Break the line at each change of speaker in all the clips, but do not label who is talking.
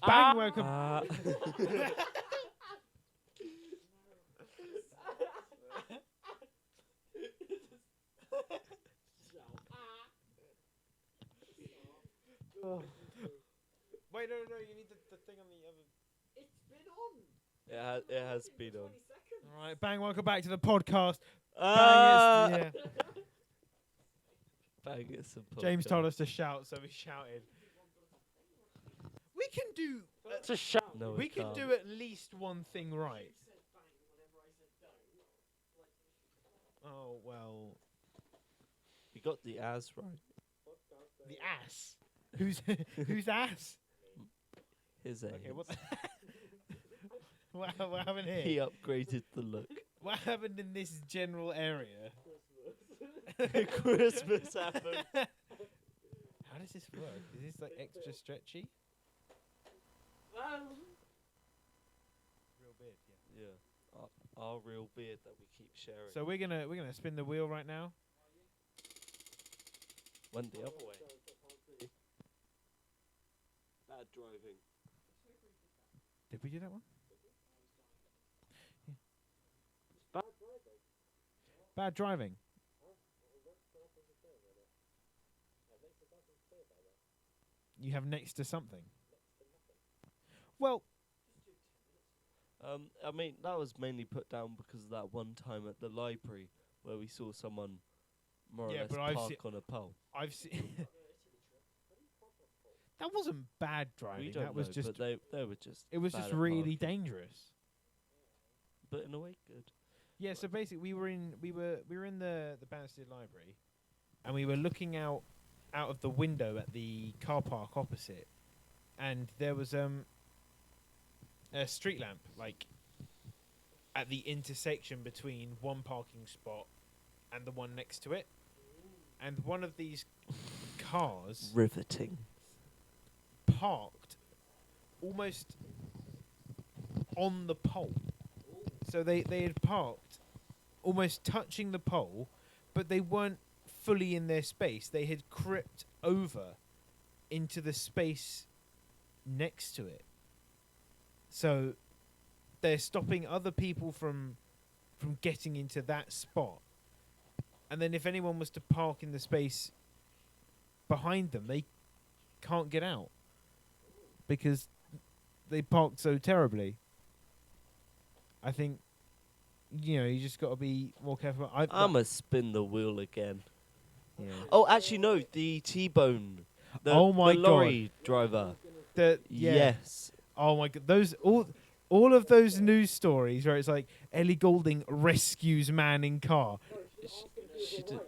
Bang, welcome. Wait, no, you need the thing on the other.
It's been on.
It has been on.
20 seconds.
All right, Bang, welcome back to the podcast.
Ah!
Bang,
Bang, it's a podcast.
James told us to shout, so we shouted. We can do.
to shout. No,
We can
can't.
do at least one thing right. Oh well.
You got the as right.
The ass. Who's ass?
His ass.
Okay, what? What happened here?
He upgraded the look.
What happened in this general area?
Christmas happened.
How does this work? Is this like extra stretchy? Real beard, yeah.
Yeah. Our real beard that we keep sharing.
So we're gonna spin the wheel right now.
Went the other way. Bad driving.
Did we do that one? Yeah. Bad driving. You have next to something. Well,
I mean, that was mainly put down because of that one time at the library where we saw someone more or
Yeah,
less
but I've
park on a pole.
I've seen. That wasn't bad driving.
We don't
That was
know,
just.
but they were just.
It was
bad
just
at
really
parking.
dangerous.
But in a way, good.
Yeah. So basically, we were in the Banstead Library, and we were looking out of the window at the car park opposite, and there was a street lamp like at the intersection between one parking spot and the one next to it, and one of these cars
Riveting.
parked almost on the pole. So they had parked almost touching the pole, but they weren't fully in their space. They had crept over into the space next to it. So they're stopping other people from getting into that spot. And then if anyone was to park in the space behind them, they can't get out because they parked so terribly. I think, you just got to be more careful.
I'ma spin the wheel again.
Yeah.
Oh, actually, no. The T-bone.
Oh my
the lorry driver.
Yeah.
Yes.
Oh my god. Those all of those news stories where it's like Ellie Goulding rescues man in car.
She did.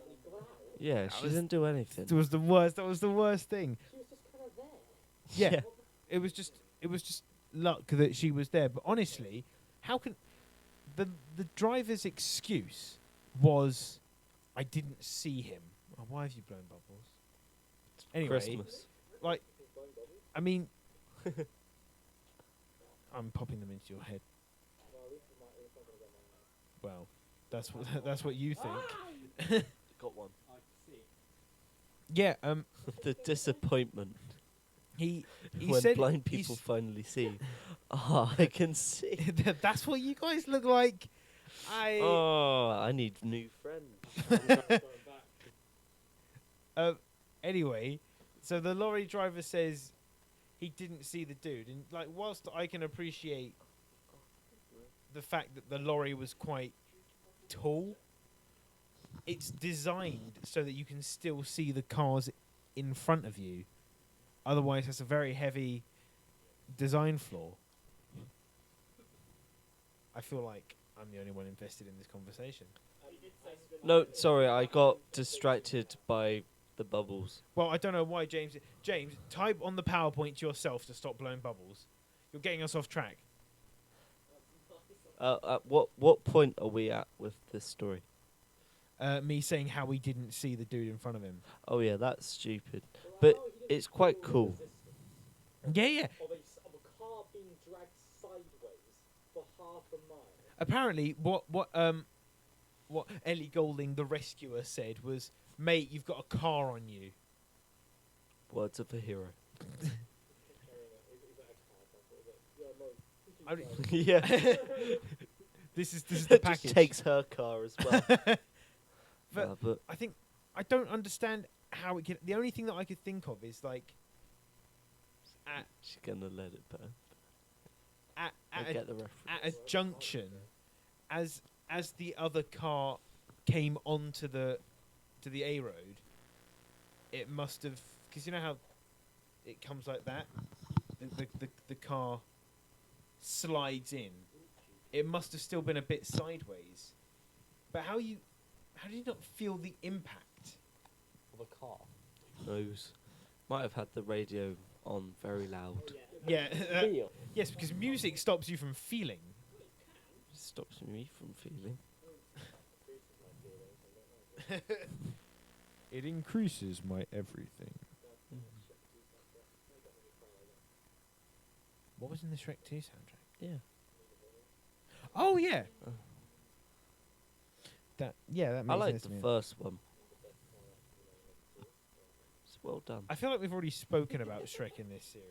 Yeah, she
was-
didn't do anything.
It was the worst. That was the worst thing.
She was just kind of there.
Yeah. It was just luck that she was there. But honestly, how can the driver's excuse was I didn't see him. Oh, why have you blown bubbles? Anyway,
Christmas.
I mean, I'm popping them into your head. Well, that's what you think.
Got one.
Yeah.
The disappointment
He
when
said
blind
he's-
people finally see. Oh, I can see.
That's what you guys look like.
Oh, I need new friends.
Anyway, so the lorry driver says he didn't see the dude, and whilst I can appreciate the fact that the lorry was quite tall, it's designed so that you can still see the cars in front of you. Otherwise, that's a very heavy design flaw. I feel like I'm the only one invested in this conversation.
No, sorry, I got distracted by the bubbles.
Well, I don't know why, James. James, type on the PowerPoint to yourself to stop blowing bubbles. You're getting us off track.
At what point are we at with this story?
Me saying how he didn't see the dude in front of him.
Oh yeah, that's stupid. But it's quite cool.
Yeah.
Of a car being dragged sideways for half a mile.
Apparently, what Ellie Goulding, the rescuer, said was, "Mate, you've got a car on you."
Words of a hero.
Yeah, no.
Yeah.
This is the
It
package.
just takes her car as well.
But I think I don't understand how it can. The only thing that I could think of is like
She's gonna let it burn.
at
I
a
get the reference.
at a junction, as the other car came onto the A road, it must have, because you know how it comes like that, the car slides in. It must have still been a bit sideways. But how do you not feel the impact?
Of a car.
Knows. Might have had the radio on very loud.
Yeah.
Feel.
Yes, because music stops you from feeling.
Stops me from feeling.
It increases my everything. What was in the Shrek 2 soundtrack?
Yeah.
Oh yeah.
Oh.
That makes
I like
sense
the
to me.
first one. It's well done.
I feel like we've already spoken about Shrek in this series.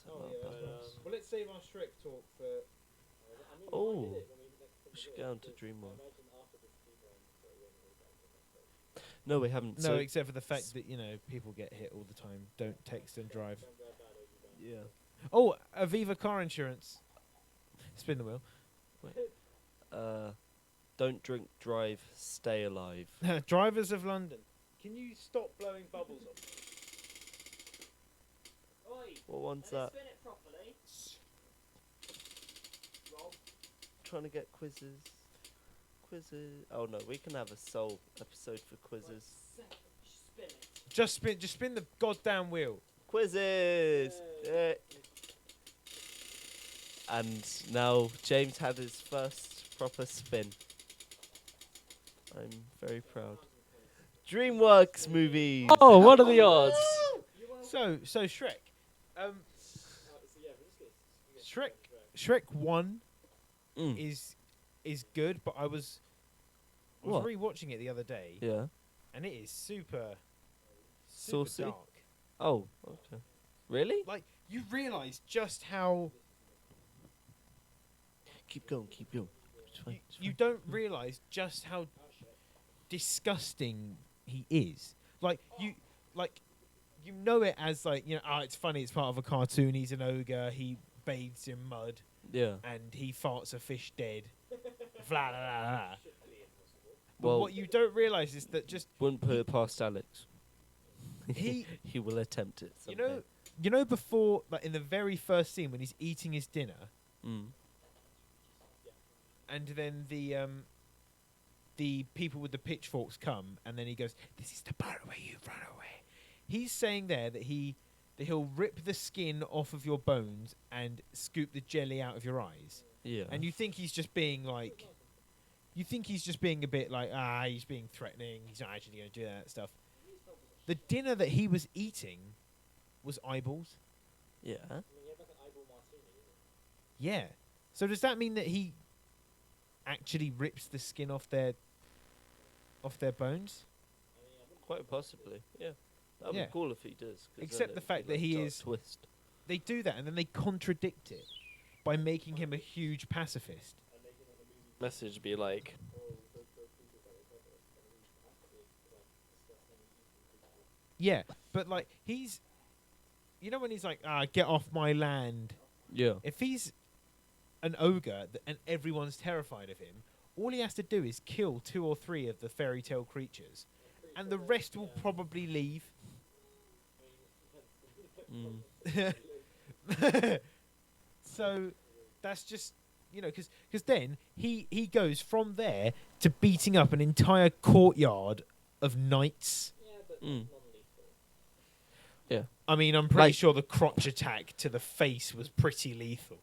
Well, let's save our Shrek talk for.
Oh, we should go on to Dreamworks. No, we haven't.
No,
so
except for the fact that people get hit all the time. Don't text and drive.
yeah.
Oh, Aviva car insurance. Spin the wheel.
Don't drink, drive, stay alive.
Drivers of London. Can you stop blowing bubbles on?
What one's that?
Spin it properly. Rob.
Trying to get quizzes. Oh no, we can have a sole episode for quizzes.
Spin it.
Just spin the goddamn wheel.
Quizzes. Yeah. And now James had his first proper spin. I'm very proud. Dreamworks movies.
Oh, what are the odds?
So Shrek. Shrek 1
Mm.
is good, but I was
What?
rewatching it the other day,
Yeah.
and it is super
Saucy?
dark.
Oh, okay. Really?
Like, you realise just how
Keep going, keep going. It's fine, it's
you
fine.
don't realise just how disgusting he is. Like you know it as it's funny, it's part of a cartoon, he's an ogre, he bathes in mud
Yeah.
and he farts a fish dead. Blah, blah, blah, blah. But
Well,
what you don't realise is that just
wouldn't put it past Alex.
he
He will attempt it. Someday.
you know before, like in the very first scene when he's eating his dinner,
Mm.
and then the people with the pitchforks come, and then he goes, "This is the part where you run away." He's saying there that he'll rip the skin off of your bones and scoop the jelly out of your eyes,
Yeah.
and you think he's just being like, a bit like, he's being threatening. He's not actually going to do that stuff. The dinner that he was eating was eyeballs.
Yeah.
Yeah. So does that mean that he actually rips the skin off their bones?
Quite possibly. Yeah. That'd
Yeah.
be cool if he does. 'cause
Except
then
the
it'd
fact
be
that
like
he
dark
is-
twist.
They do that, and then they contradict it by making him a huge pacifist.
Message be like,
Yeah, but like he's, when he's like, get off my land.
yeah.
If he's an ogre and everyone's terrified of him, all he has to do is kill 2 or 3 of the fairy tale creatures, and the rest will probably leave.
Mm.
So that's just because then he goes from there to beating up an entire courtyard of knights.
Mm. Yeah.
I mean, I'm pretty
Like-
sure the crotch attack to the face was pretty lethal.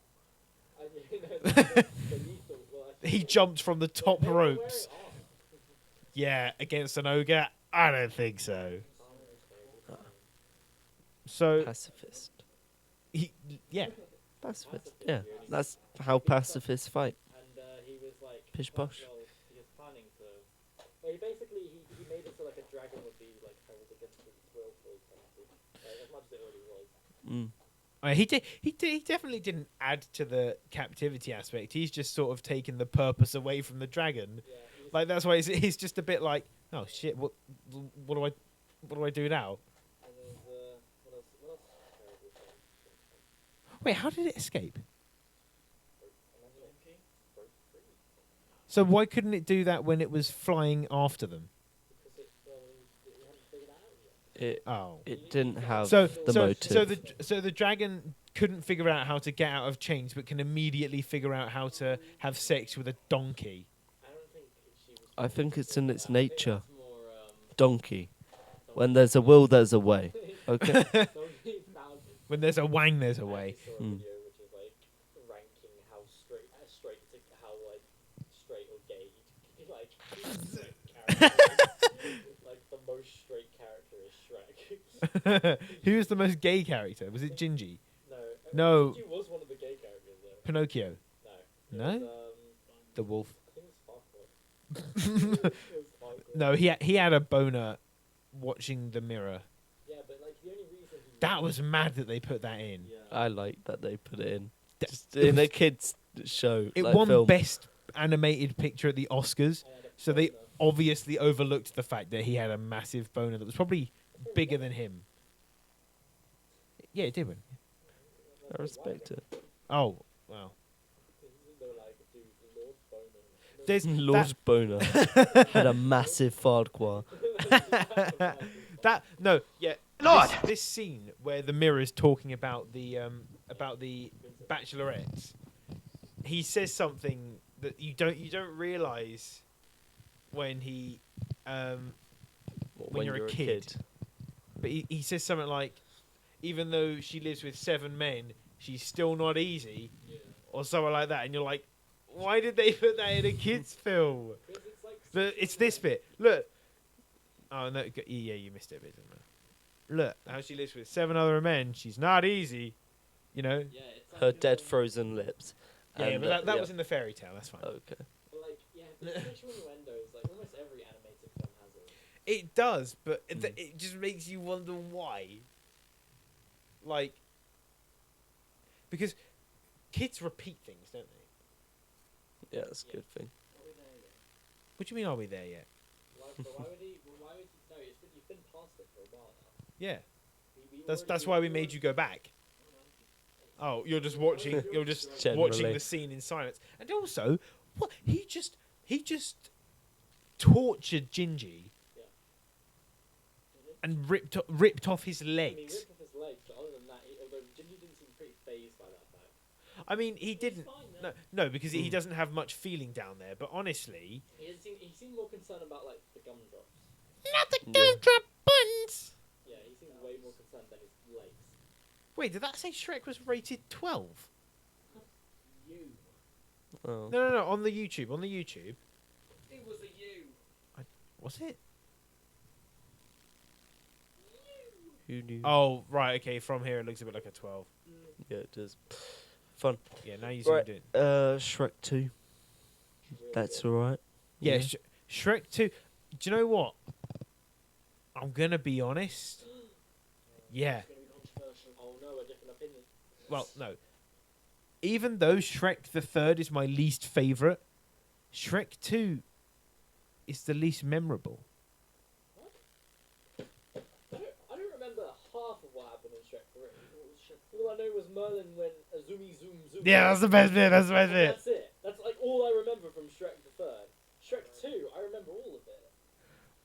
He jumped from the top ropes. Yeah, against an ogre? I don't think so. So,
Pacifist.
yeah.
Pacifist. Yeah. That's how pacifists fight.
And he was like,
Pish posh.
he was planning to. Well, he basically he made it so like a dragon would be like held against his will for eternity, as much as it already was.
Mm.
He definitely didn't add to the captivity aspect. He's just sort of taken the purpose away from the dragon.
Yeah, he was,
Like that's why he's just a bit like, oh shit, what do I do now?
and there's what else? What else? Terrible thing.
Wait, how did it escape?
Imagine it broke free
So why couldn't it do that when it was flying after them?
because it hadn't figured it out yet.
It
Oh,
didn't have
so
the motive.
so the dragon couldn't figure out how to get out of chains, but can immediately figure out how to have sex with a donkey.
I don't think she was.
I think it's in its nature.
It's more
Donkey. When there's a will, there's a way. Okay.
Donkey found.
When there's a wang, there's a
I
way.
actually saw a
Mm.
video which is like ranking how straight to how like straight or gay like character is. Like the most straight character is Shrek.
Who was the most gay character? Was it Gingy?
No.
No.
He was one of the gay characters though.
Pinocchio?
No.
No?
It was,
The wolf?
I think it was Farquaad. It was Farquaad.
No, he had a boner watching the mirror.
Yeah, but like the only reason he
That was mad that they put that in.
Yeah.
I like that they put it in.
That-
Just in a kids show.
It
like
won
film.
best animated picture at the Oscars,
I had a
so they
boner.
obviously overlooked the fact that he had a massive boner that was probably bigger than him. Yeah, it did win.
I respect it.
Oh, wow.
They were like, dude, Lord Boner.
There's
Lord Boner had a massive Farquhar.
that no, yeah.
Lord!
This scene where the mirror's talking about the bachelorettes, he says something that you don't realize when he when you're a kid. But he says something like, even though she lives with 7 men, she's still not easy,
Yeah.
or something like that. And you're like, why did they put that in a kids' film?
Because it's like.
It's this bit. Look. Oh no, yeah, you missed it a bit, didn't you? Look, how she lives with 7 other men. She's not easy, you know.
Yeah, it's like
Her dead frozen lips.
Yeah,
And,
but that
yeah.
was in the fairy tale. That's fine.
Okay.
But like, yeah, the sexual innuendos, like almost every animated film has it.
It does, but
Mm.
it just makes you wonder why. Like, because kids repeat things, don't they?
Yeah, that's a good thing.
Are we there yet?
What do you mean? Are we there yet?
But why would he? Why would he? No, you've been past it for a while now.
Yeah.
We
That's
already-
why we made you go back. Oh, you're just watching. You're just watching
Generally.
the scene in silence. And also, what he just tortured Gingy and ripped off his
I mean, he
legs.
ripped off his legs, but other than that, although Gingy didn't seem pretty phased by that fact.
I mean, he didn't.
Fine,
No, because he doesn't have much feeling down there. But honestly,
He seemed more concerned about like the gumdrops.
not the
Yeah.
gumdrop buns.
Yeah, he seemed way more concerned than his legs.
Wait, did that say Shrek was rated 12?
You.
Oh.
No. On the YouTube.
It was a you.
Was it?
Who knew?
Oh, right. Okay. From here, it looks a bit like a 12.
Yeah, it does. Fun.
Yeah. Now you
Right.
zoomed in.
Shrek 2. That's alright.
Yeah. Shrek 2. Do you know what? I'm gonna be honest. Yeah.
It's gonna be controversial. Oh no, a different opinion.
Well, no. Even though Shrek the Third is my least favorite, Shrek 2 is the least memorable.
I don't remember half of what happened in Shrek 3. What was Shrek 3? All I know was Merlin went a zoomy zoom zoom.
Yeah, that's the best bit. That's the best
And
bit.
that's it. That's like all I remember from Shrek the Third. Shrek 2, I remember all of it.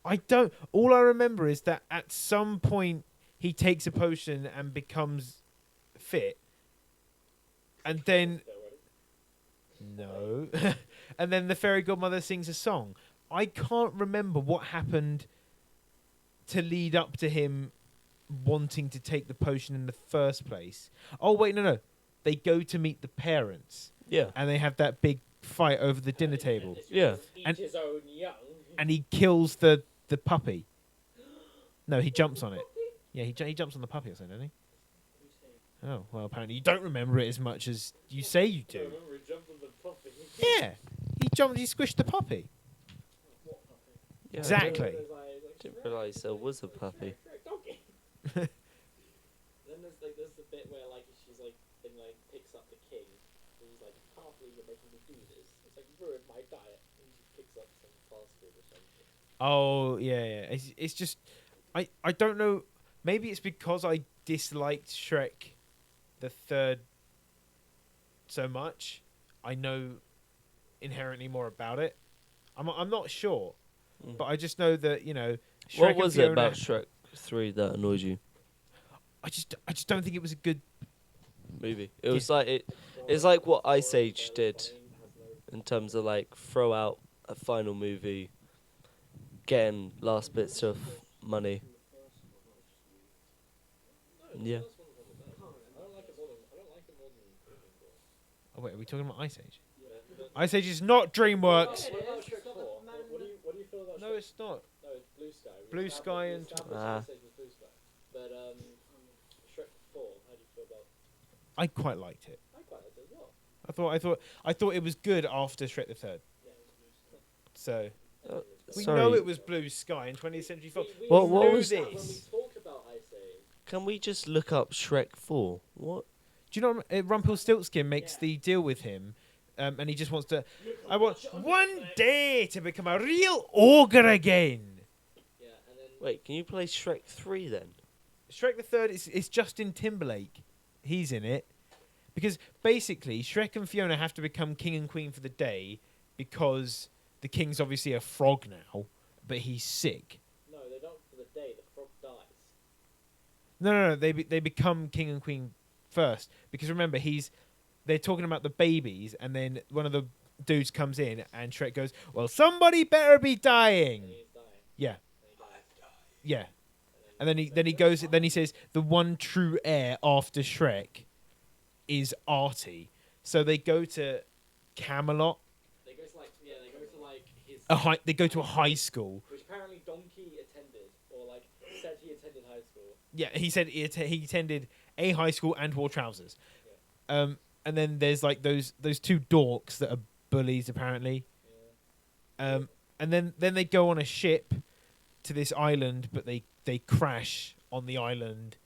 I don't. All I remember is that at some point he takes a potion and becomes fit, and then no, and then the fairy godmother sings a song. I can't remember what happened to lead up to him wanting to take the potion in the first place. Oh wait, no. They go to meet the parents,
Yeah.
and they have that big fight over the dinner table,
Yeah.
Each
And-
his own young.
and he kills the puppy. No, he jumps on it. Yeah, he jumps on the puppy or something, doesn't he? Oh, well, apparently you don't remember it as much as you say you
I
do.
remember he jumped on the puppy.
Yeah, he squished the puppy.
What puppy?
Yeah,
Exactly.
I didn't realise there was a puppy.
Shrek doggy. Then there's the bit where like she's he's like, then like picks up the king. And he's like, can't believe you're making me do this. It's like ruined my diet. And he just picks up some fast food or something.
Oh yeah. It's just I don't know. Maybe it's because I disliked Shrek the third so much. I know inherently more about it. I'm not sure, but I just know that Shrek
What
and
was it
Fiona,
about Shrek 3 that annoyed you?
I just don't think it was a good.
Movie. It was like it's like what Ice Age did in terms of like throw out a final movie, getting last bits of money. Yeah.
I don't like it more than
Oh wait, are we talking about Ice Age? Ice Age is not DreamWorks.
What about Shrek 4? What do you feel about
No,
Shrek?
it's not.
No, it's Blue Sky.
Blue Sky and
Ah.
Ice Age was Blue Sky. But Shrek 4, how do you feel about?
I quite liked it.
I quite liked it as well.
I thought it was good after Shrek the Third.
Yeah, it was Blue Sky.
So we
Sorry.
know it was Blue Sky in 20th Century Fox.
What
knew
was
this?
When we talk about Ice Age,
Can we just look up Shrek 4? What?
Do you know Rumpelstiltskin makes the deal with him, and he just wants to. I want one day to become a real ogre again.
yeah, and then
Wait, can you play Shrek 3 then?
Shrek the Third is Justin Timberlake. He's in it because basically Shrek and Fiona have to become king and queen for the day because the king's obviously a frog now, but he's sick.
no, they don't for the day. The frog dies.
No. They become king and queen first because remember they're talking about the babies, and then one of the dudes comes in, and Shrek goes, "Well, somebody better be dying."
And he's dying.
Yeah,
And he dies.
yeah. And then he goes. Then he says the one true heir after Shrek is Artie. So they go to Camelot.
They go to like his.
They go to a high school.
Which apparently Donkey attended, or like said he attended high school.
Yeah, he said he attended a high school and wore trousers. And then there's like those two dorks that are bullies apparently.
Yeah.
And then they go on a ship to this island, but they crash on the island,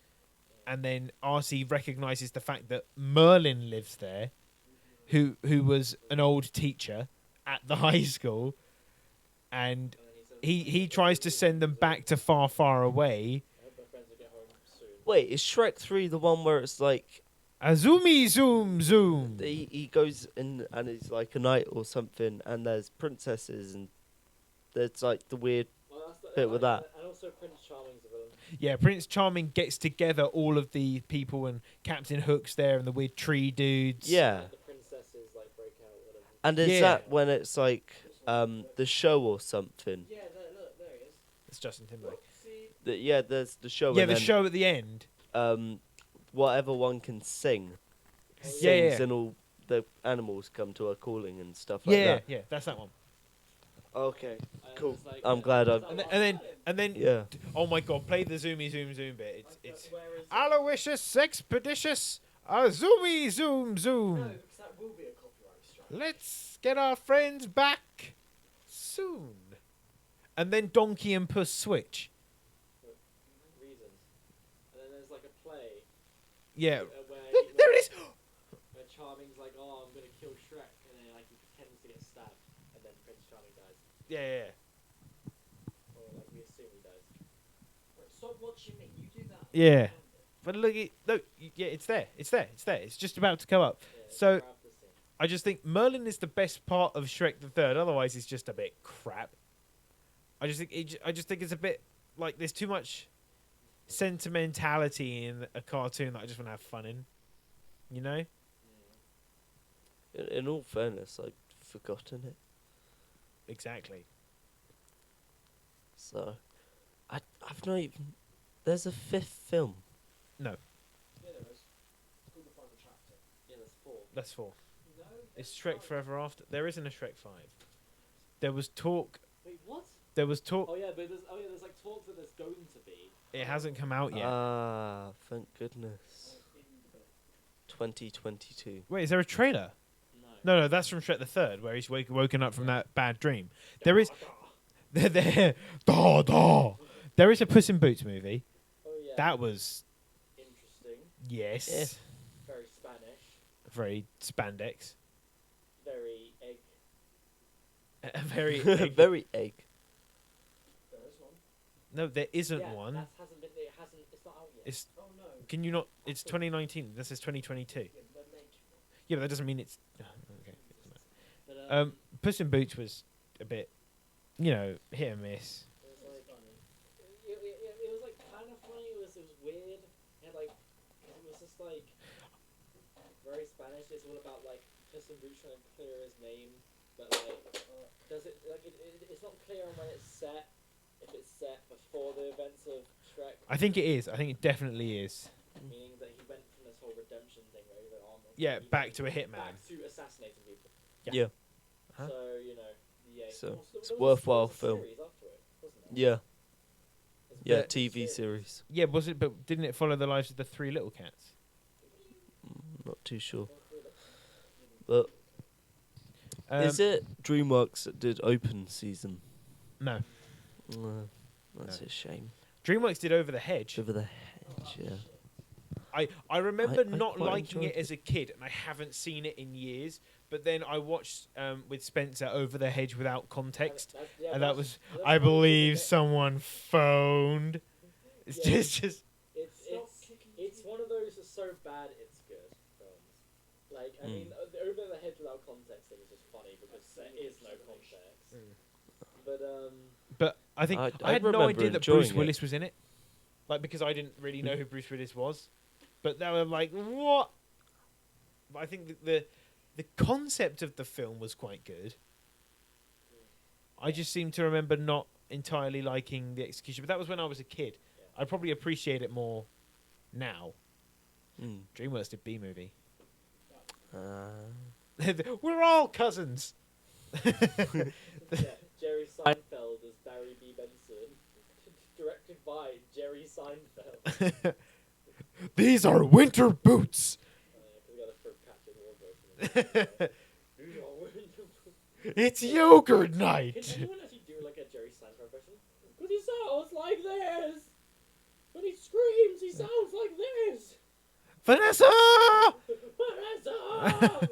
and then Arcee recognizes the fact that Merlin lives there, who was an old teacher at the high school, and he tries to send them back to far away.
I hope my friends will get home soon.
Wait, is Shrek 3 the one where it's like
Azumi zoom zoom.
he goes in and it's like a night or something, and there's princesses and there's like the weird
Well, that's
bit with that.
And also Prince Charming's a villain.
Yeah, Prince Charming gets together all of the people, and Captain Hook's there, and the weird tree dudes.
Yeah.
And the princesses like break out or whatever.
And is
Yeah.
that when it's like the show or something?
Yeah, look, there he is.
It's Justin Timberlake.
See,
There's the show.
Yeah,
and
the
then,
show at the end.
Whatever one can sing,
Oh,
sings,
yeah.
and all the animals come to her calling and stuff like
Yeah,
that.
yeah, that's that one.
Okay,
and
cool.
it's like,
I'm glad I've.
And then
Yeah.
oh my god, play the zoomy zoom zoom bit. It's
Where is
Aloysius expeditious zoomy zoom zoom.
No, because that will be a copyright strike.
Let's get our friends back soon. And then Donkey and Puss switch.
Reasons. And then there's like a play
Yeah.
where
There it is.
where Charming's like, oh, I'm gonna kill Shrek, and then like he pretends to get stabbed, and then Prince Charming dies,
Yeah.
or like we assume he dies. Wait, stop watching me. You do that.
Yeah. But look, it's there. It's there. It's there. It's just about to come up.
Yeah,
So-
grab the scene.
I just think Merlin is the best part of Shrek the Third. Otherwise, it's just a bit crap. I just think it's a bit like there's too much sentimentality in a cartoon that I just want to have fun in. You know?
In all fairness, I'd forgotten it.
Exactly.
So, I've not even. There's a fifth film.
No,
Yeah, there is. It's called the final chapter. Yeah, there's 4.
that's 4.
No.
It's Shrek Forever After. There isn't a Shrek 5. There was talk.
Wait, what?
There was talk.
Oh yeah, but there's like talk that there's going to be.
It hasn't come out yet.
Ah, thank goodness. 2022.
Wait, is there a trailer?
No.
No, that's from Shrek the Third, where he's woken up from that bad dream. There is. There is a Puss in Boots movie.
Oh yeah.
That was
interesting.
yes.
Yeah.
Very Spanish,
Very spandex.
very egg.
Very egg.
Very egg.
There is one.
No, there isn't
Yeah,
one.
That hasn't been. It hasn't. It's not out yet.
It's.
Oh no.
Can you not? It's 2019. This is 2022.
Yeah, but they're making one.
Yeah, but that doesn't mean it's. Okay.
But,
Puss in Boots was a bit, hit and miss.
it was like
Funny.
it was like kind of funny. It was weird. It had like it was just like very Spanish. It's all about like Puss in Boots trying to clear his name, but like does it like it's not clear on when it's set. If it's set before the events of Shrek,
I think it is. I think it definitely is.
meaning that he went from this whole redemption thing where he went on.
Yeah,
he
back
went
to a hitman.
Back to assassinating people.
Yeah.
Yeah.
Huh?
So yeah.
So,
Also,
it's
there was
worthwhile
a
film.
series after it, wasn't there?
Yeah.
There's a
Yeah.
But-
TV series.
Yeah, was it? But didn't it follow the lives of the three little cats?
Not too sure. But
Um,
is it DreamWorks that did open season?
No.
That's
No.
a shame.
DreamWorks did Over the Hedge.
Over the hedge, yeah.
I remember
I
not
quite
liking it
enjoyed
as a kid, and I haven't seen it in years. But then I watched with Spencer Over the Hedge without context, and that was, I believe, someone phoned. It's
Yeah.
just.
It's one of those that's so bad it's good films. Like I mean, Over the Hedge without context thing is just funny because there is no context.
But I think
I
I had no
remember
idea that
enjoying
Bruce
it.
Willis was in it, like because I didn't really know who Bruce Willis was. But they were like, what? But I think that the concept of the film was quite good. I just seem to remember not entirely liking the execution, but that was when I was a kid.
Yeah.
I'd probably appreciate it more now.
Mm.
DreamWorks did B movie.
Uh,
We're all cousins.
Yeah, Jerry Seinfeld as Barry B. Benson, directed by Jerry Seinfeld.
These are winter boots.
Because we gotta throw Captain Wardrobe. These are winter boots.
It's yogurt night.
Can anyone actually do like a Jerry Seinfeld impression? Because he sounds like this. When he screams, he sounds like this.
Vanessa!
Vanessa!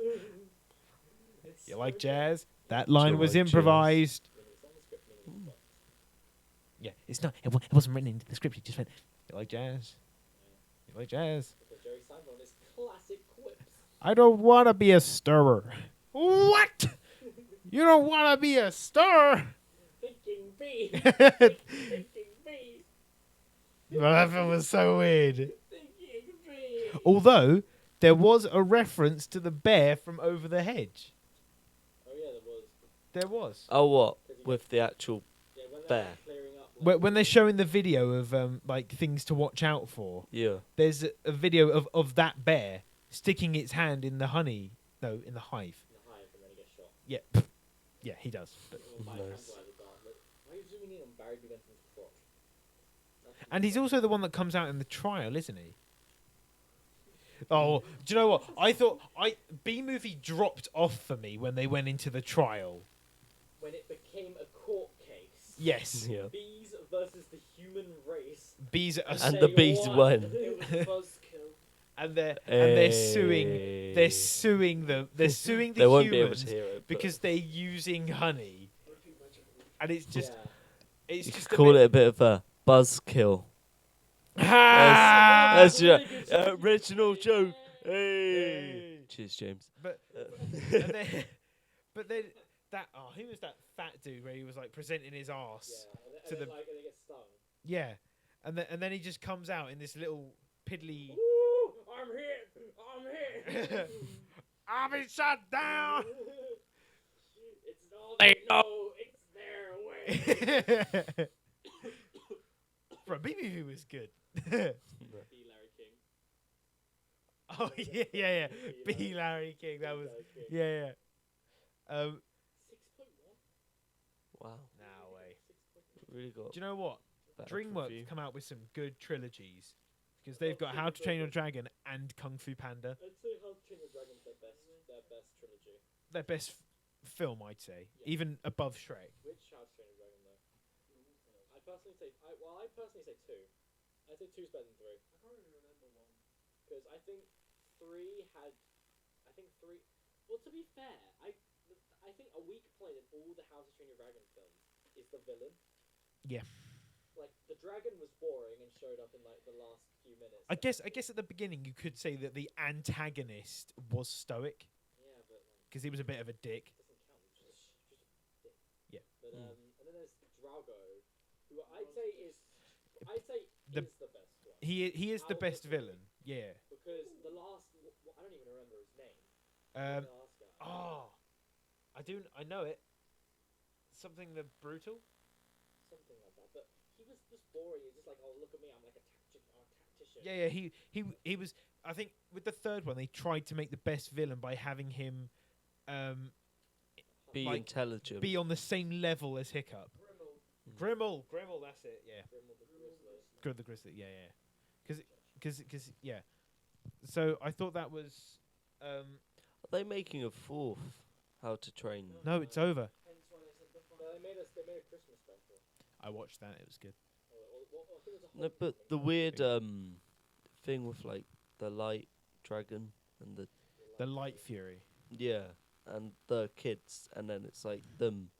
It's
You
so
like
good.
jazz? That line
You
was
like jazz?
improvised.
Meaning it's on the script, meaning it's not.
Yeah, it's not. It wasn't written into the script. He just went, "You like jazz? You like jazz?
Because Jerry Seinfeld is classic quips.
I don't want to be a stirrer." What? You don't want to be a stirrer?
Thinking B.
That
Thinking B.
was so weird.
Thinking B.
Although there was a reference to the bear from Over the Hedge.
Oh yeah, there was.
There was.
oh, what? With the actual.
Yeah, when
Bear.
they're clearing up. Like,
When they're showing the video of like things to watch out for,
Yeah.
there's a video of that bear sticking its hand in the honey. No, in the hive.
in the hive and then he gets shot.
Yeah, yeah, he does. But,
My
Nice.
hands are gone. Look, why are you zooming in on Barry B. Benson's crotch? That's
and he's also the one that comes out in the trial, isn't he? Oh, do you know what? I thought B movie dropped off for me when they went into the trial.
when it became a court case.
Yes,
Yeah.
Bees versus the human race.
bees are
And
They
the bees won.
It was buzzkill.
and they're suing. They're
Hey.
suing them. They're suing the
They won't be able
humans
to hear it.
because they're using honey, and it's just it's
You could
just
call it a bit of a buzzkill.
Ah!
That's your
really good joke.
original joke.
Yeah.
Hey. Cheers, James.
But and then, but then who was that fat dude where he was like presenting his arse?
Yeah.
To
And then,
the-
like, and they get stung.
Yeah, and then he just comes out in this little piddly.
Ooh, I'm here.
I'll be shut down.
It's all they know. It's their way.
Bro, B movie was good.
B. Larry King.
Oh yeah. B Larry King. That was yeah.
6.1.
Wow.
Nah way.
Really got.
Do you know what?
bad
DreamWorks
review.
come out with some good trilogies because they've got How to Train Your Dragon and Kung Fu Panda.
I'd say How to Train Your Dragon's their best trilogy.
Their best film, I'd say,
Yeah.
even above Shrek.
Which How to Train Your Dragon though? I personally say two. I say two's better than three.
I can't really remember one.
Because I think 3 had, I think 3. Well, to be fair, I think a weak point in all the How to Train Your Dragon films is the villain.
Yeah.
Like the dragon was boring and showed up in like the last few minutes.
I guess at the beginning you could say that the antagonist was stoic
Yeah, but like,
because he was a bit of a dick.
doesn't count. Just a dick.
Yeah.
But
Mm.
and then there's Drago, who I'd say is
The-
the best one.
He is the
Out of
best
the three.
villain. Yeah.
Because the last, I don't even remember his name.
Um.
The last guy.
Oh, I know it. Something the brutal.
Something like that. But he was just boring. He's just like, oh, look at me, I'm like a tactician.
Yeah, he was. I think with the third one they tried to make the best villain by having him,
Be
like,
intelligent.
be on the same level as Hiccup. Grimmel, that's it. Yeah,
Grimmel the Grizzly.
Grimmel the Grizzly. Yeah. Because yeah. So I thought that was.
Are they making a fourth How to Train?
No, it's over.
Hence why they said the
No, they made a Christmas special.
I watched that. It was good.
I think it was a
No, but the
homecoming.
weird thing with like the light dragon and
The Light Fury.
and the kids, and then it's like them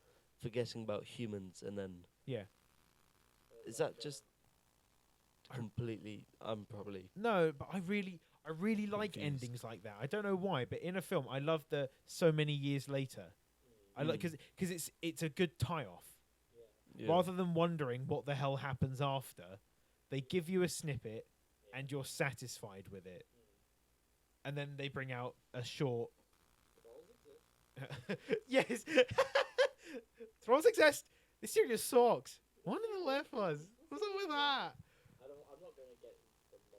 forgetting about humans, and then
Yeah.
is that just completely? I'm probably
No, but I really like
Confused.
endings like that. I don't know why, but in a film, I love the so many years later. I like because it's a good tie off.
Yeah.
yeah.
Rather than wondering what the hell happens after, they give you a snippet and you're satisfied with it. And then they bring out a short. Yes, Thralls exist. The serious socks. One of the left was. What's up with that?
I'm not gonna get the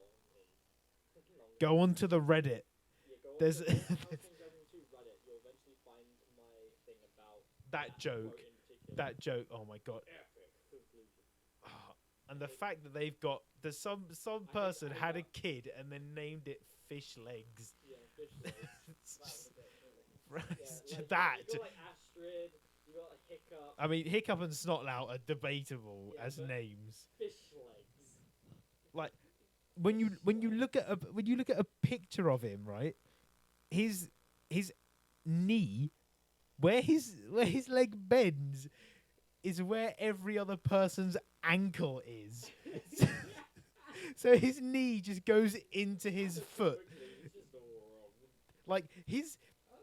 long.
Go on to the Reddit.
Yeah, go on
There's-
to How to Train Dragon 2 Reddit. You'll eventually find my thing about
That joke.
quote in particular.
That joke. Oh my god.
Epic conclusion.
And the fact that they've got there's some person had a kid and then named it Fish Legs.
Yeah, fish legs.
It's
That was
just-
a bit,
right,
yeah,
it's
like,
just that.
You got like Astrid. You got like Hiccup.
I mean, Hiccup and Snotlout are debatable
Yeah,
as
but-
names.
Fish legs.
Like when you look at a picture of him, right? His knee, where his leg bends, is where every other person's ankle is. So his knee just goes into his foot.
It's just all wrong.
Like his
Oh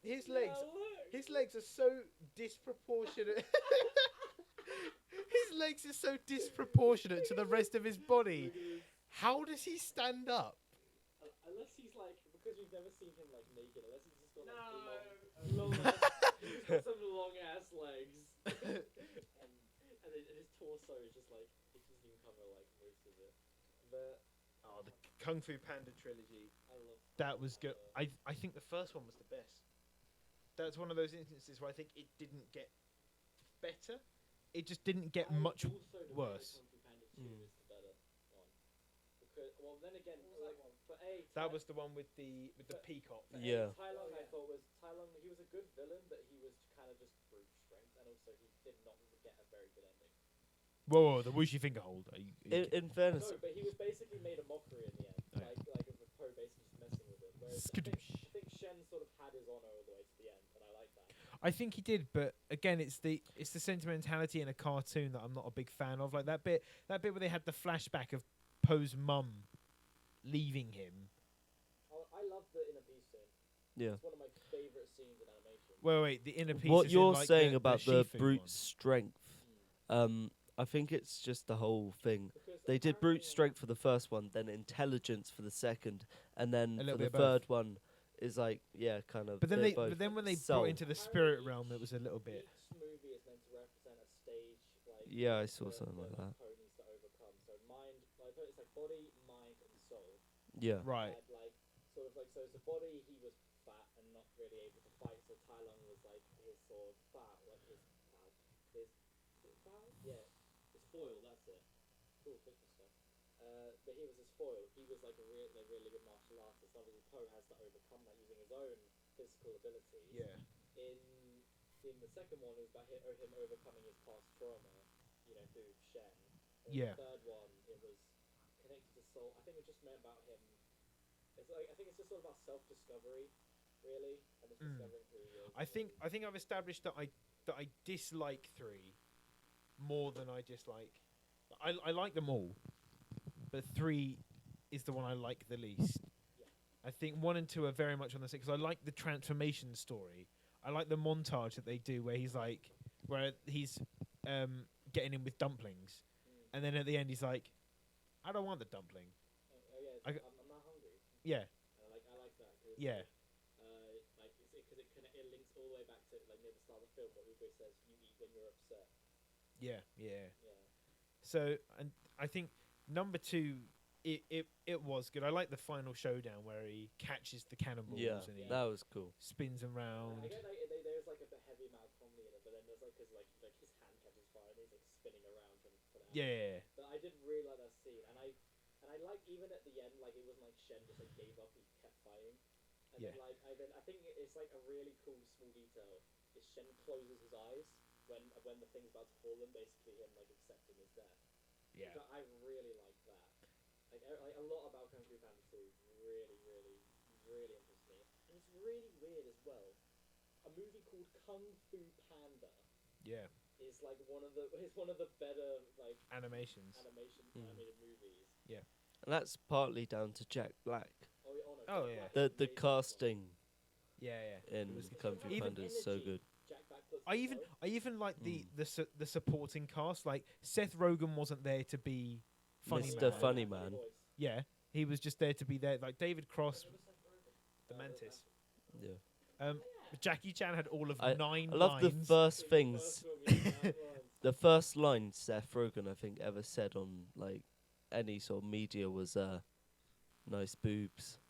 yeah.
legs.
Yeah, look.
His legs are so disproportionate. His legs are so disproportionate to the rest of his body. How does he stand up?
Unless he's like, because we've never seen him like naked, unless he's just got like
No.
long he's got some long ass legs, and his torso is just like it doesn't even cover like most of it. But
Oh, the Kung Fu Panda trilogy.
I love
That was good. I think the first one was the best. That's one of those instances where I think it didn't get better. It just didn't get much
also the
worse.
Kung Fu Panda 2
Mm.
is the better one. Because well, then again,
What was that one?
for A,
That was the one with the peacock.
for
Yeah.
A, Tai Lung
Oh,
I
yeah.
thought was Tai Lung. He was a good villain, but he was kind of just brute strength, and also he did not get a very good ending.
Whoa, the Wuxi finger hold. Are you
In fairness,
No, but he was basically made a mockery in the end,
Oh, yeah.
like of Poe basically just messing with him. Whereas I think Shen sort of had his honor all the way to the end, and I like that.
I think he did, but again, it's the sentimentality in a cartoon that I'm not a big fan of. Like that bit where they had the flashback of Poe's mum leaving him.
I love the inner peace scene.
yeah.
It's one of my favorite scenes in animation.
Wait, the inner piece.
What
is
you're
in, like,
saying about the
Shifu
brute
one.
strength, I think it's just the whole thing.
Because
They did
apparently-
brute strength for the first one, then intelligence for the second, and then
A
for
little
the
bit of both.
third one is like kind of.
But then
they're
they,
both
but then when they
soul.
brought into the spirit realm, it was a little bit.
Each movie is meant to represent a stage, like
Yeah, I saw something like that.
Poe needs to overcome. So mind, like it's like body, mind, and soul.
Yeah.
Right.
And like sort of like so as a body, he was fat and not really able to fight. So Tai Lung was like his sword foul, like his foul, his is it foul? Yeah, his foil. That's it. Cool picture stuff. But he was his foil. He was like a really good martial artist. Obviously, Poe has to overcome that using his own physical abilities.
Yeah.
In the second one, it was about him overcoming his past trauma, through Shen. And
Yeah.
The third one, it was connected to soul. I think it was just meant about him It's like I think it's just all about self-discovery, really, and just
Mm.
discovering who he is.
I think I've established that I dislike 3 more than I dislike. I like them all, but 3 is the one I like the least.
Yeah.
I think 1 and 2 are very much on the same because I like the transformation story. I like the montage that they do where he's getting in with dumplings, and then at the end he's like, I don't want the dumpling.
Oh yeah,
I
I'm
g-
not hungry.
Yeah,
I like that. Cause
yeah,
like because it links all the way back to like near the start of the film where Uwe says you eat when you're upset.
yeah, yeah.
Yeah.
So, and I think number 2, it was good. I like the final showdown where he catches the cannonballs
Yeah,
and he
that was cool.
spins them
I
round.
get like there's like a heavy amount of comedy in it, but then there's like because like his hand catches fire and he's like spinning around trying to put it out.
Yeah,
But I did really like that scene, and I like even at the end, like it wasn't like Shen just like gave up; he kept fighting. And
Yeah.
then I think it's like a really cool small detail is Shen closes his eyes when the thing's about to fall him, basically him like accepting his death.
yeah.
So I really like that. Like a lot about Kung Fu Panda 2 really, really, really interests me. And it's really weird as well. A movie called Kung Fu Panda
Yeah,
is like one of the better like
animations.
animated movies.
And that's partly down to Jack Black.
Oh, yeah, no,
Oh,
Jack
yeah.
Black
The
is
the
amazing.
casting
Yeah, yeah.
in
It was-
Kung Fu
Even-
Panda is so good.
Jack Black puts
I
in the
even
show.
I even like
Mm.
the supporting cast. Like Seth Rogen wasn't there to be funny
Mr.
man.
Funny
Funny
Man.
voice.
Yeah, he was just there to be there. Like David Cross, the
Uh,
Mantis.
Yeah.
Jackie Chan had all of
I
9
I love the
lines.
first
The
things.
first one was nine lines.
The first line Seth Rogen I think ever said on like any sort of media was nice boobs.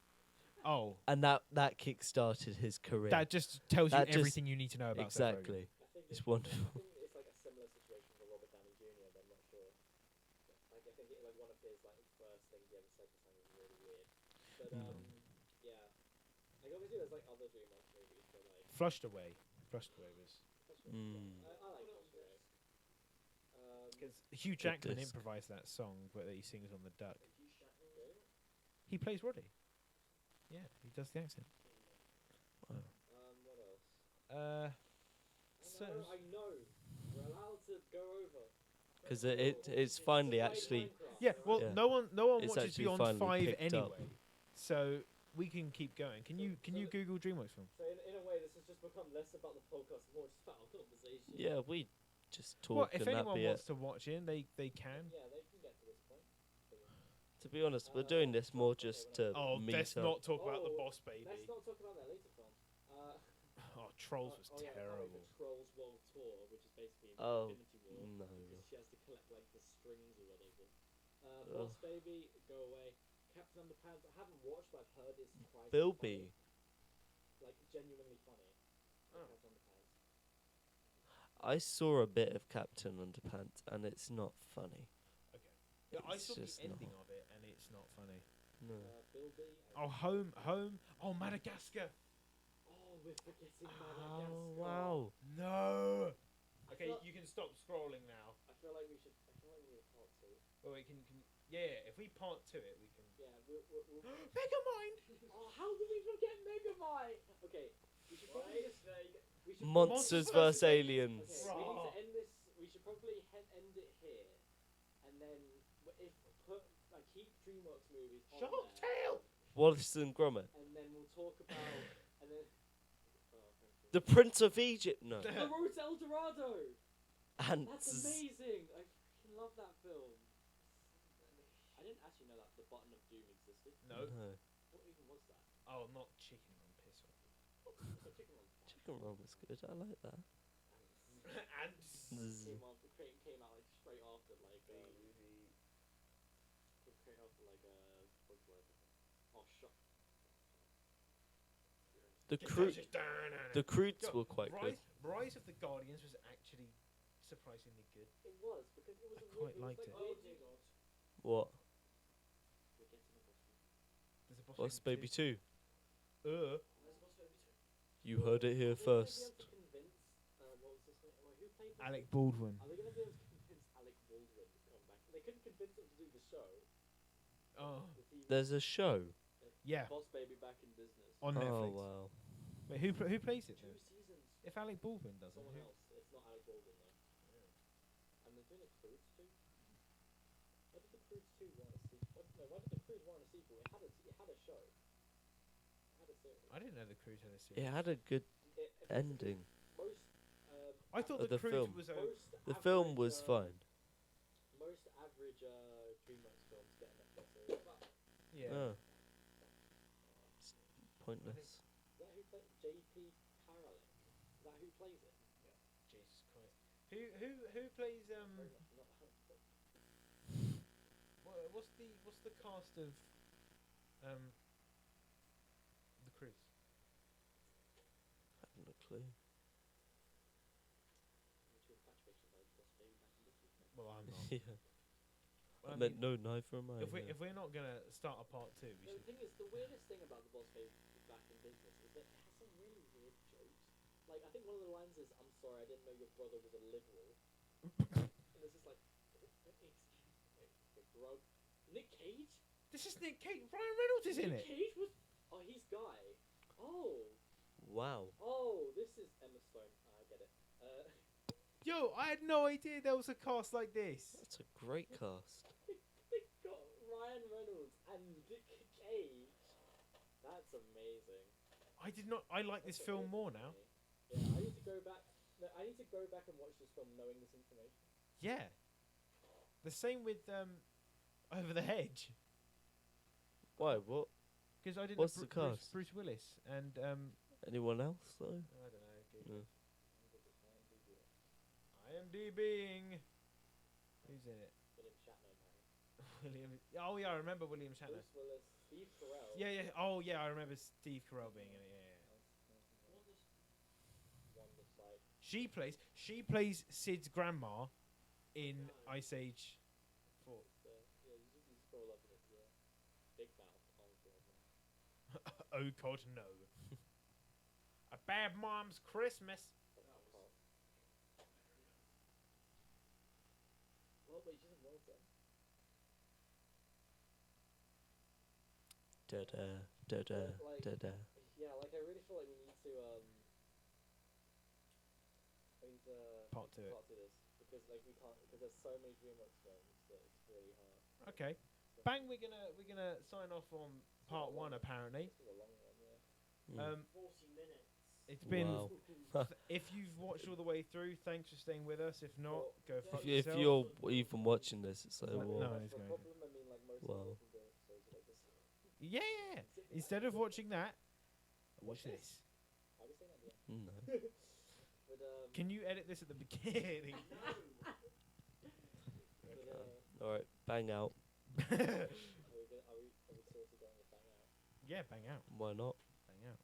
Oh,
And that kick-started his career.
that just tells
That
you
just-
everything you need to know about Seth Rogen.
exactly.
I think
It's
I
wonderful.
think it's like a similar situation for Robert Downey Jr. But I'm not sure. Like I think like one of his like first things he ever said to something was really weird. But yeah. Like obviously there's like other Dreamworks movies, but like
Flushed Away. Flushed Away was
Mm.
I like Flush Away.
because Hugh Jackman
disc.
improvised that song that he sings on the duck.
Really?
He plays Roddy. Yeah, he does the accent.
What else?
So
I know. We're allowed to go over.
Because it's finally actually
yeah, well,
Yeah.
no one
It's
watches
actually
Beyond
finally
5
picked up.
anyway, so we can keep going. Can you Google DreamWorks film?
So in a way, this has just become less about the podcast, more just about our conversation.
yeah we just talk
Well, if
and that
anyone
be
wants
it.
to watch in, they can.
Yeah, they can get to this point.
To be honest, we're doing this more just to
Oh,
meet
let's
up.
not talk about the
Oh,
Boss Baby.
Let's not talk about that later film.
Oh, Trolls was
Yeah,
terrible.
the Trolls World Tour, which is basically
Oh,
Infinity War.
no.
Because she has to collect like the strings or whatever. Boss Baby, go away. Captain Underpants, I haven't watched, but I've heard it's quite
Bilby.
funny. Like genuinely funny.
Oh.
Captain Underpants.
I saw a bit of Captain Underpants and it's not funny.
Okay. Yeah, I
It's
saw the
just
ending
not.
of it, and it's not funny.
No.
Bilby.
Oh, home. Oh, Madagascar.
Oh, we're forgetting
Oh
Madagascar.
wow.
No.
I
Okay,
feel-
you can stop scrolling now.
I feel like we should. I feel like we need a part 2.
Well, we can. Yeah, if we part 2 it, we can.
Yeah, we'll
Megamind.
Oh, how did we forget Megamind? Okay, we should probably just we should
Monsters vs Aliens.
Okay, we need
Right.
to end this. We should probably end it here, and then if put like keep DreamWorks movies on
Shark
there,
Tale.
Wallace and Gromit.
and then we'll talk about and then. Oh, thank you.
The Prince of Egypt. No.
The Road to El Dorado.
And
That's amazing. I freaking love that film. I didn't actually know that the Button of Doom existed.
No.
What even was that?
Oh, not chicken on piss off.
The chicken one.
Chicken roll was good. I like that.
And
Zzz.
Came out like straight after like straight after like Bugs Life. Oh shut.
The Croods were quite good.
Rise of the Guardians was actually surprisingly good.
It was because it was.
I quite liked it.
Oh,
What?
we're getting a Boss Baby.
There's a
Boss Baby 2.
Uh,
You heard it here
Are they gonna be
first.
able to convince, what was his name? Who played this
Alec
guy?
Baldwin.
Are they going to be able to convince Alec Baldwin to come back? They couldn't convince him to do the show.
Oh.
the TV.
There's a show.
Yeah,
Boss Baby back in business.
on
Oh
Netflix.
wow.
Wait, who plays it?
2
Then?
seasons.
If Alec Baldwin doesn't,
Someone
who?
else. It's not Alec Baldwin though. And they're doing a Cruise too. Why did the Cruise 2 want a sequel? Why did the Cruise want a sequel? It had a show. It had a series.
I didn't know the Cruise had a series.
It had a good
It
ending.
most.
I thought
Oh,
the
the
Cruise
film.
was
Most
The film
average,
was fine.
Most average Dreamworks films get a Netflix series.
yeah.
Oh. It's pointless.
Is that who plays JP Parallel? Is that who plays it?
Jesus Christ. Who plays
Very much not helpful.
what's the cast of the Cruise?
I haven't a clue.
Mutual infatuation by Boss Baby back in business.
Well, I'm not.
Yeah.
Well,
I meant no, neither am I.
If
yeah.
we're not gonna start a part 2, we
The
should.
thing is, the weirdest thing about the Boss Baby back in business is that it has some really weird jokes. Like, I think one of the lines is, "I'm sorry, I didn't know your brother was a liberal." And it's just like, grug. Nick Cage?
This is Nick Cage. Ryan Reynolds is in
Nick
it.
Cage was. Oh, he's Guy.
Wow.
Oh, this is Emma Stone. I get it.
Yo, I had no idea there was a cast like this.
That's a great cast.
They got Ryan Reynolds and Nick Cage. That's amazing.
I did not. I like this
That's
film
amazing
more
to
now.
me. Yeah, I need to go back. No, I need to go back and watch this film knowing this information.
Yeah. The same with Over the Hedge,
Why? What?
because I didn't.
What's
know
the
Bruce,
cast?
Bruce Willis and
Anyone else though?
I don't know.
No.
IMDbing. Who's in it?
William Shatner,
William. Oh yeah, I remember William Shatner.
Bruce Willis, Steve Carell.
Yeah, yeah. Oh yeah, I remember Steve Carell being in it. Yeah, yeah.
One that's like.
She plays Sid's grandma in Ice Age 4.
Yeah, you scroll up and it's Big Mouth. Oh god, man.
Oh God, no. A bad mom's Christmas.
Well, but she's in Walter.
Da da da da
Like-
da da.
Yeah, like I really feel like we need to
Part two it.
part to this because like we can't because there's so many DreamWorks films that it's really hard.
Okay. Bang, we're gonna sign off on part 1 apparently.
This was a long one, yeah.
Mm.
40 minutes.
It's been
Wow.
if you've watched all the way through, thanks for staying with us. If not, go fuck
If
yourself.
you're even watching this, it's like,
No,
well,
it's
For
going
problem, I mean like most
Wow.
of the Walking Dead episodes are like this.
Yeah, yeah. Instead of watching that, watch this.
How do you say that? Yeah.
no.
But
Can you edit this at the beginning?
but,
All right, bang out.
are we seriously going to bang out?
Yeah, bang out.
Why not?
Bang out.